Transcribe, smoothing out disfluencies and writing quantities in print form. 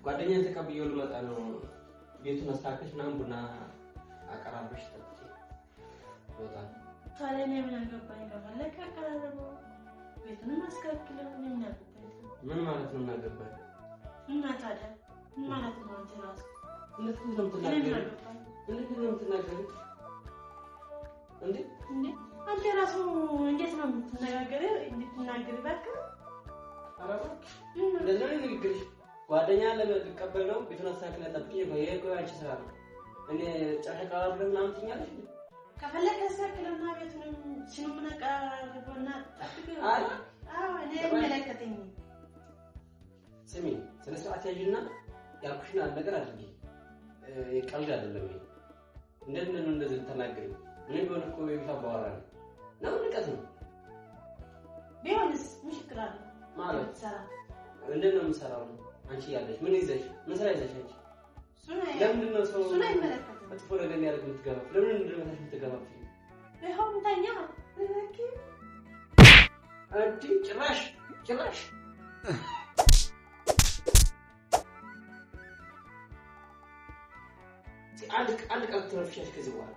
ጓደኛዬ ተቀብዬው ልመጣ ነው ቤቱን አስተካክለሽ ምናምን ቡና አቀራርበሽ ጠጥቼ ወጣ ታዲያ እኔ ምን አገባኝ ከፈለክ አቀራርበው ቤቱን አስተካክለው ምን ማለት ነው እናገባኝ እና ታዲያ ምን ማለት ነው አንተ ራስ እንዴት ነው የምትናገረው እንዴ አንተ ራሱ እንዴት ነው የምትናገረው እንድትናገር ባካ አራባ እንደዚህ ነው ንግግርሽ ጓደኛ ለመቀበል ነው ቤቱን አስተካክለ ጠብቄ በየቆ አንቺ ስራ ነው እኔ ጫፈቃው ምናምን ትኛለሽ ከፈለክ አስተካክለውና ቤቱን ሲኑና ቀርቦና ጠብቀው አዎ እኔ መለከተኝ ስሚ ስለ ሰዓት ያጅና ያልኩሽን ነገር አድርጊ ቀልድ አይደለም እንደምን እንደዚህ ተናገሪ ምን ቢሆን እኮ ቤታ ባወራ ነው ንቀት ነው ቢሆንስ ሙሽክላ ማለት ሰራ እንደምን ነው የምሰራው አንቺ ያለሽ ምን ይዘሽ ምን ስራ ይዘሽ አንቺ ለምን ነው ሰው ሱና ይመለከት መጥፎ ነገር ያደርግ የምትገባ ለምን እንደምን ትገባ ይሄው ታኛ እኪ አንቺ ጭራሽ አንድ ቀን ትረፍሻለሽ ከዚህ በኋላ